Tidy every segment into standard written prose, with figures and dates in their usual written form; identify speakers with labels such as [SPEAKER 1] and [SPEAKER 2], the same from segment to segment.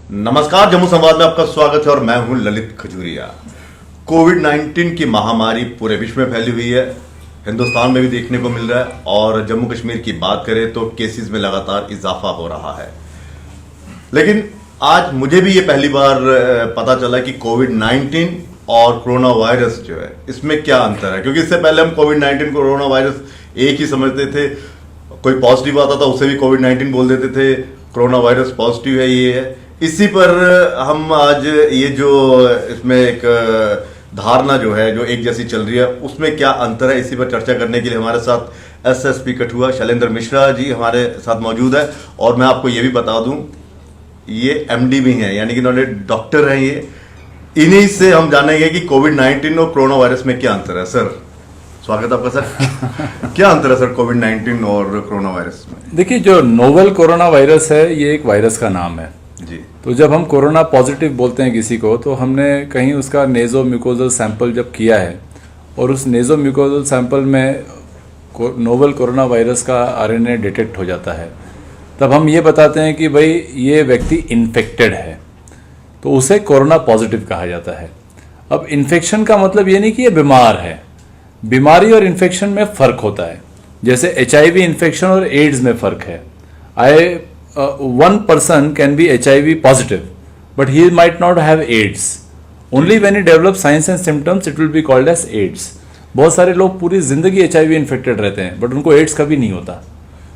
[SPEAKER 1] नमस्कार, जम्मू संवाद में आपका स्वागत है और मैं हूं ललित खजूरिया। कोविड-19 की महामारी पूरे विश्व में फैली हुई है, हिंदुस्तान में भी देखने को मिल रहा है और जम्मू कश्मीर की बात करें तो केसेस में लगातार इजाफा हो रहा है। लेकिन आज मुझे भी ये पहली बार पता चला कि कोविड-19 और कोरोना वायरस जो है इसमें क्या अंतर है, क्योंकि इससे पहले हम कोविड-19 कोरोना वायरस एक ही समझते थे। कोई पॉजिटिव आता था उसे भी कोविड-19 बोल देते थे, कोरोना वायरस पॉजिटिव है, ये है। इसी पर हम आज ये जो इसमें एक धारणा जो है जो एक जैसी चल रही है उसमें क्या अंतर है, इसी पर चर्चा करने के लिए हमारे साथ एसएसपी कठुआ शैलेंद्र मिश्रा जी हमारे साथ मौजूद है। और मैं आपको ये भी बता दूं, ये एमडी भी हैं, यानी कि इन्होंने डॉक्टर हैं। ये इन्हीं से हम जानेंगे कि कोविड-19 और कोरोना वायरस में क्या अंतर है। सर, स्वागत है आपका। सर, क्या अंतर है सर कोविड-19 और कोरोना वायरस में?
[SPEAKER 2] देखिए, जो नोवेल कोरोना वायरस है ये एक वायरस का नाम है
[SPEAKER 1] जी।
[SPEAKER 2] तो जब हम कोरोना पॉजिटिव बोलते हैं किसी को, तो हमने कहीं उसका नेजो म्यूकोजल सैंपल जब किया है और उस नेजो म्यूकोजल सैंपल में नोवेल कोरोना वायरस का आरएनए डिटेक्ट हो जाता है, तब हम ये बताते हैं कि भाई ये व्यक्ति इन्फेक्टेड है, तो उसे कोरोना पॉजिटिव कहा जाता है। अब इन्फेक्शन का मतलब ये नहीं कि ये बीमार है, बीमारी और इन्फेक्शन में फ़र्क होता है। जैसे HIV इन्फेक्शन और एड्स में फ़र्क है। One person can be HIV positive, but he might not have AIDS. Only when he develops signs and symptoms, it will be called as AIDS. बहुत सारे लोग पूरी जिंदगी HIV इन्फेक्टेड रहते हैं, बट उनको एड्स कभी नहीं होता।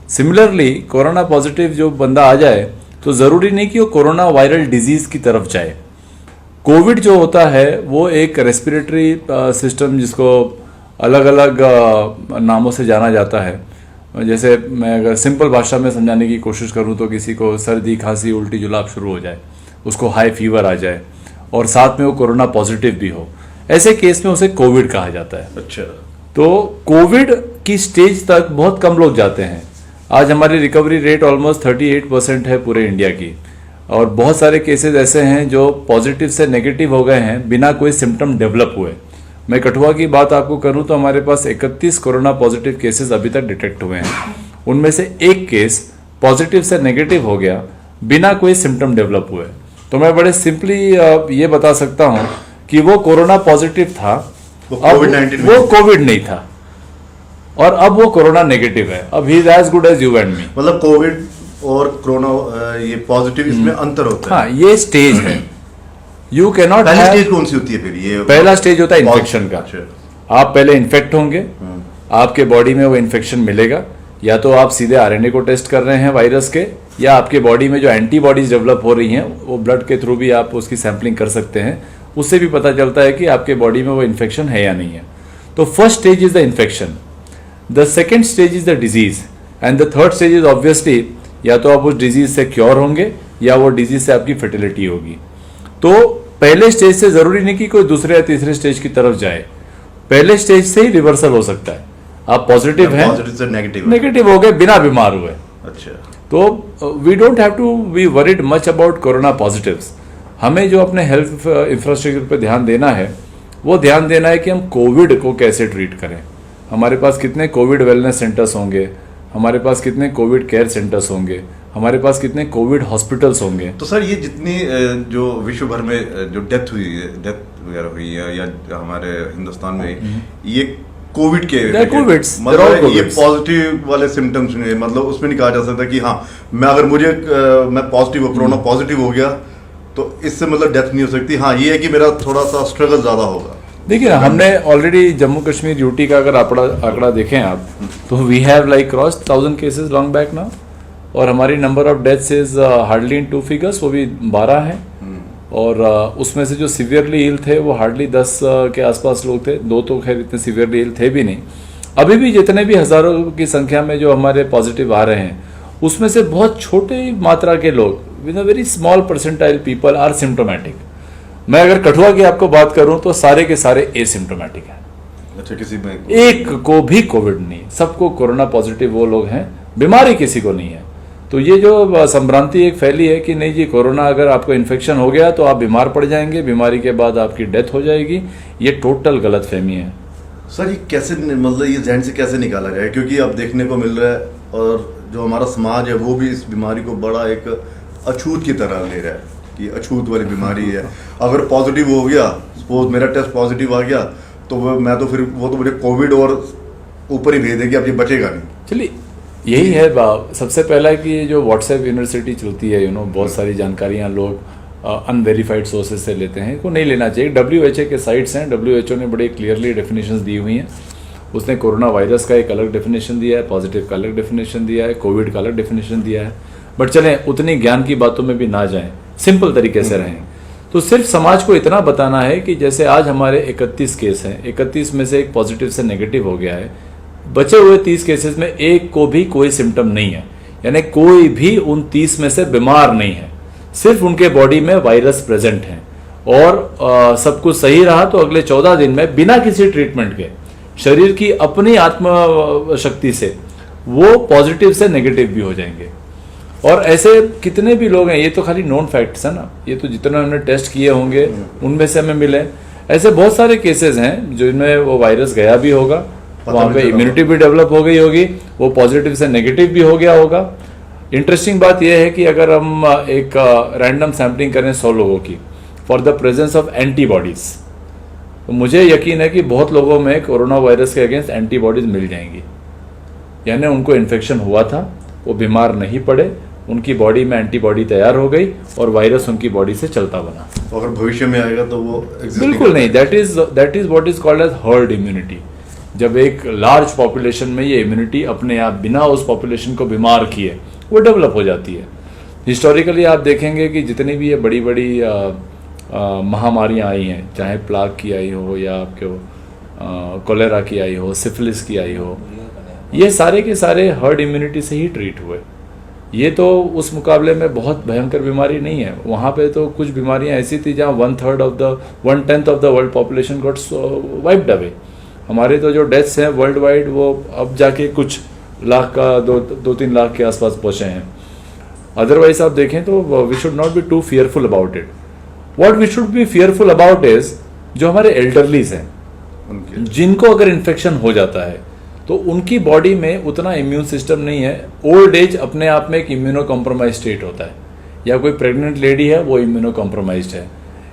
[SPEAKER 2] सिमिलरली कोरोना पॉजिटिव जो बंदा आ जाए तो ज़रूरी नहीं कि वो कोरोना वायरल डिजीज़ की तरफ जाए। कोविड जो होता है वो एक रेस्पिरेटरी सिस्टम, जिसको अलग अलग नामों से जाना जाता है। जैसे मैं अगर सिंपल भाषा में समझाने की कोशिश करूं तो किसी को सर्दी, खांसी, उल्टी, जुलाब शुरू हो जाए, उसको हाई फीवर आ जाए और साथ में वो कोरोना पॉजिटिव भी हो, ऐसे केस में उसे कोविड कहा जाता है।
[SPEAKER 1] अच्छा।
[SPEAKER 2] तो कोविड की स्टेज तक बहुत कम लोग जाते हैं। आज हमारी रिकवरी रेट ऑलमोस्ट 38% है पूरे इंडिया की, और बहुत सारे केसेस ऐसे हैं जो पॉजिटिव से नेगेटिव हो गए हैं बिना कोई सिम्टम डेवलप हुए। मैं कठुआ की बात आपको करूं तो हमारे पास 31 कोरोना पॉजिटिव केसेस अभी तक डिटेक्ट हुए हैं। उनमें से एक केस पॉजिटिव से नेगेटिव हो गया बिना कोई सिम्टम डेवलप हुए। तो मैं बड़े सिंपली ये बता सकता हूं कि वो कोरोना पॉजिटिव था,
[SPEAKER 1] वो
[SPEAKER 2] कोविड नहीं था, और अब वो कोरोना नेगेटिव है। अब he is as good as you and me.
[SPEAKER 1] मतलब कोविड और कोरोना ये पॉजिटिव, इसमें अंतर होता है।
[SPEAKER 2] हाँ, ये स्टेज है। You cannot.
[SPEAKER 1] पहली स्टेज कौन सी होती है फिर? ये
[SPEAKER 2] पहला स्टेज होता है इन्फेक्शन का। आप पहले इन्फेक्ट होंगे, आपके बॉडी में वो इन्फेक्शन मिलेगा, या तो आप सीधे आरएनए को टेस्ट कर रहे हैं वायरस के, या आपके बॉडी में जो एंटीबॉडीज डेवलप हो रही हैं वो ब्लड के थ्रू भी आप उसकी सैंपलिंग कर सकते हैं। उससे भी पता चलता है कि आपके बॉडी में वो इन्फेक्शन है या नहीं है। तो first stage is the infection, the second stage is the disease, and the third stage is obviously या तो आप उस डिजीज से क्योर होंगे या वो डिजीज से आपकी फर्टिलिटी होगी। तो पहले स्टेज से जरूरी नहीं कि कोई दूसरे या तीसरे स्टेज की तरफ जाए, पहले स्टेज से ही रिवर्सल हो सकता है। आप पॉजिटिव हैं,
[SPEAKER 1] पॉजिटिव से
[SPEAKER 2] नेगेटिव हो गए बिना बीमार हुए।
[SPEAKER 1] अच्छा।
[SPEAKER 2] तो we don't have to be worried much about corona positives. हमें जो अपने हेल्थ इंफ्रास्ट्रक्चर पर ध्यान देना है वो ध्यान देना है कि हम कोविड को कैसे ट्रीट करें। हमारे पास कितने कोविड वेलनेस सेंटर्स होंगे, हमारे पास कितने कोविड केयर सेंटर्स होंगे, हमारे पास कितने कोविड हॉस्पिटल्स होंगे।
[SPEAKER 1] तो सर, ये जितनी जो विश्व भर में जो डेथ वगैरह हुई है या हमारे हिंदुस्तान में, ये कोविड के मतलब ये पॉजिटिव वाले सिम्टम्स नहीं, मतलब उसमें नहीं कहा जा सकता कि हाँ मैं पॉजिटिव कोरोना पॉजिटिव हो गया तो इससे मतलब डेथ नहीं हो सकती। हाँ, ये है कि मेरा थोड़ा सा स्ट्रगल ज्यादा होगा। देखिए
[SPEAKER 2] ना, हमने ऑलरेडी जम्मू कश्मीर यूटी का अगर आंकड़ा देखें आप, तो we have like cross 1000 cases long back now, और हमारी number of deaths is hardly in 2 figures, वो भी 12 हैं। और उसमें से जो सीवियरली इल थे वो हार्डली 10 के आसपास लोग थे। 2 तो खैर इतने सीवियरली इल थे भी नहीं। अभी भी जितने भी हजारों की संख्या में जो हमारे पॉजिटिव आ रहे हैं, उसमें से बहुत छोटे मात्रा के लोग, with a very small percentile people are symptomatic. मैं अगर कठुआ की आपको बात करूं तो सारे के सारे एसिम्टोमेटिक हैं।
[SPEAKER 1] अच्छा, किसी में
[SPEAKER 2] एक को भी कोविड नहीं, सबको कोरोना पॉजिटिव वो लोग हैं, बीमारी किसी को नहीं है। तो ये जो संभ्रांति एक फैली है कि नहीं जी कोरोना अगर आपको इन्फेक्शन हो गया तो आप बीमार पड़ जाएंगे, बीमारी के बाद आपकी डेथ हो जाएगी, ये टोटल गलतफहमी है।
[SPEAKER 1] सर, ये कैसे, मतलब ये जहन से कैसे निकाला जाए? क्योंकि अब देखने को मिल रहा है और जो हमारा समाज है वो भी इस बीमारी को बड़ा एक अछूत की तरह ले रहा है कि अछूत वाली बीमारी है, अगर पॉजिटिव हो गया, सपोज मेरा टेस्ट पॉजिटिव आ गया तो मैं तो फिर वो तो मुझे कोविड और ऊपर ही भेज देगी, अब ये बचेगा नहीं।
[SPEAKER 2] चलिए यही है सबसे पहला कि जो व्हाट्सएप यूनिवर्सिटी चलती है बहुत सारी जानकारियां लोग अनवेरीफाइड सोर्सेज से लेते हैं, को नहीं लेना चाहिए। WHO के साइट्स हैं, WHO ने बड़े क्लियरली डेफिनेशंस दी हुई हैं। उसने कोरोना वायरस का एक अलग डेफिनेशन दिया है, पॉजिटिव का अलग डेफिनेशन दिया है, कोविड का अलग डेफिनेशन दिया है। बट चलें उतनी ज्ञान की बातों में भी ना जाएं, सिंपल तरीके से रहें। तो सिर्फ समाज को इतना बताना है कि जैसे आज हमारे 31 केस हैं, 31 में से एक पॉजिटिव से नेगेटिव हो गया है, बचे हुए 30 केसेस में एक को भी कोई सिम्टम नहीं है, यानी कोई भी उन 30 में से बीमार नहीं है, सिर्फ उनके बॉडी में वायरस प्रेजेंट है और सब कुछ सही रहा तो अगले 14 दिन में बिना किसी ट्रीटमेंट के शरीर की अपनी आत्म शक्ति से वो पॉजिटिव से नेगेटिव भी हो जाएंगे। और ऐसे कितने भी लोग हैं, ये तो खाली नोन फैक्ट्स है ना, ये तो जितने हमने टेस्ट किए होंगे उनमें से हमें मिले, ऐसे बहुत सारे केसेस हैं जिनमें वो वायरस गया भी होगा, वहां पे इम्यूनिटी भी डेवलप हो गई होगी, वो पॉजिटिव से नेगेटिव भी हो गया होगा। इंटरेस्टिंग बात यह है कि अगर हम एक रैंडम सैम्पलिंग करें 100 लोगों की for the presence of antibodies, तो मुझे यकीन है कि बहुत लोगों में कोरोना वायरस के अगेंस्ट एंटीबॉडीज मिल जाएंगी, यानी उनको इन्फेक्शन हुआ था, वो बीमार नहीं पड़े, उनकी बॉडी में एंटीबॉडी तैयार हो गई और वायरस उनकी बॉडी से चलता बना।
[SPEAKER 1] अगर भविष्य में आएगा तो वो
[SPEAKER 2] बिल्कुल नहीं, that is what is called as herd immunity. जब एक लार्ज पॉपुलेशन में ये इम्यूनिटी अपने आप बिना उस पॉपुलेशन को बीमार किए वो डेवलप हो जाती है। हिस्टोरिकली आप देखेंगे कि जितनी भी ये बड़ी बड़ी महामारियां आई हैं, चाहे प्लाग की आई हो या आपके कोलेरा की आई हो, सिफिलिस की आई हो, ये सारे के सारे हर्ड इम्यूनिटी से ही ट्रीट हुए। ये तो उस मुकाबले में बहुत भयंकर बीमारी नहीं है। वहाँ पे तो कुछ बीमारियां ऐसी थी जहाँ 1/10 of the world population got wiped away. हमारे तो जो डेथ्स हैं वर्ल्ड वाइड वो अब जाके कुछ लाख का 2-3 लाख के आसपास पहुंचे हैं। अदरवाइज आप देखें तो we should not be too fearful about it. What we should be fearful about is जो हमारे एल्डरलीज हैं, जिनको अगर इन्फेक्शन हो जाता है तो उनकी बॉडी में उतना इम्यून सिस्टम नहीं है। ओल्ड एज अपने आप में एक इम्यूनो कॉम्प्रोमाइज स्टेट होता है, या कोई प्रेग्नेंट लेडी है वो इम्यूनो कॉम्प्रोमाइज्ड है,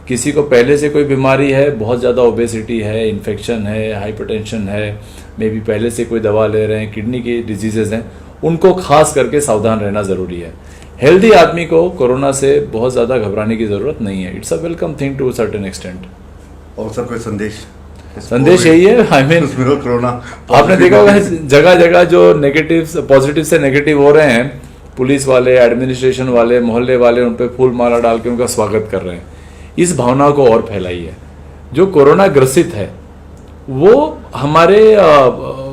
[SPEAKER 2] किसी को पहले से कोई बीमारी है, बहुत ज़्यादा ओबेसिटी है, इन्फेक्शन है, हाइपरटेंशन है, मे बी पहले से कोई दवा ले रहे हैं, किडनी की डिजीजेज हैं, उनको खास करके सावधान रहना ज़रूरी है। हेल्दी आदमी को कोरोना से बहुत ज़्यादा घबराने की ज़रूरत नहीं है। It's a welcome thing to a certain extent.
[SPEAKER 1] और सर कोई
[SPEAKER 2] संदेश यही है, आई मीन
[SPEAKER 1] कोरोना
[SPEAKER 2] आपने देखा होगा जगह जगह जो नेगेटिव पॉजिटिव से नेगेटिव हो रहे हैं, पुलिस वाले, एडमिनिस्ट्रेशन वाले, मोहल्ले वाले उन पर फूल माला डाल के उनका स्वागत कर रहे हैं। इस भावना को और फैलाई है। जो कोरोना ग्रसित है वो हमारे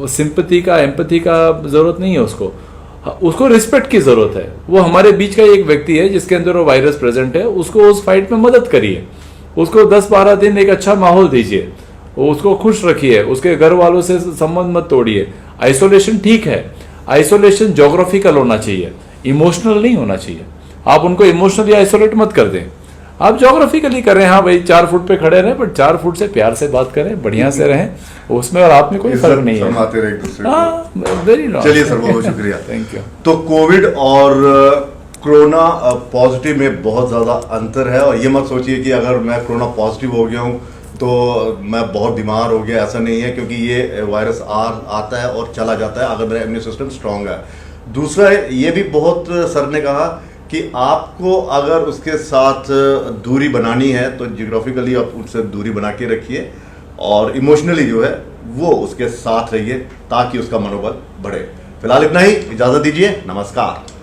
[SPEAKER 2] सिंपैथी का, एम्पैथी का जरूरत नहीं है, उसको रिस्पेक्ट की जरूरत है। वो हमारे बीच का एक व्यक्ति है जिसके अंदर वो वायरस प्रेजेंट है, उसको उस फाइट में मदद करिए, उसको 10-12 दिन एक अच्छा माहौल दीजिए, उसको खुश रखिए, उसके घर वालों से संबंध मत तोड़िए। आइसोलेशन ठीक है, आइसोलेशन ज्योग्राफिकल होना चाहिए, इमोशनल नहीं होना चाहिए। आप उनको इमोशनली आइसोलेट मत कर दें, आप ज्योग्राफिकली करें। हाँ भाई 4 फुट पे खड़े रहें, बट 4 फुट से प्यार से बात करें, बढ़िया से रहें, उसमें और आप में कोई फर्क नहीं है। Very nice.
[SPEAKER 1] चलिए सर, बहुत शुक्रिया,
[SPEAKER 2] थैंक यू।
[SPEAKER 1] तो कोविड और कोरोना पॉजिटिव में बहुत ज़्यादा अंतर है, और ये मत सोचिए कि अगर मैं कोरोना पॉजिटिव हो गया हूँ तो मैं बहुत बीमार हो गया, ऐसा नहीं है, क्योंकि ये वायरस आता है और चला जाता है अगर मेरा इम्यून सिस्टम स्ट्रांग है। दूसरा ये भी बहुत सर ने कहा कि आपको अगर उसके साथ दूरी बनानी है तो जियोग्राफिकली आप उससे दूरी बना के रखिए, और इमोशनली जो है वो उसके साथ रहिए ताकि उसका मनोबल बढ़े। फिलहाल इतना ही, इजाज़त दीजिए, नमस्कार।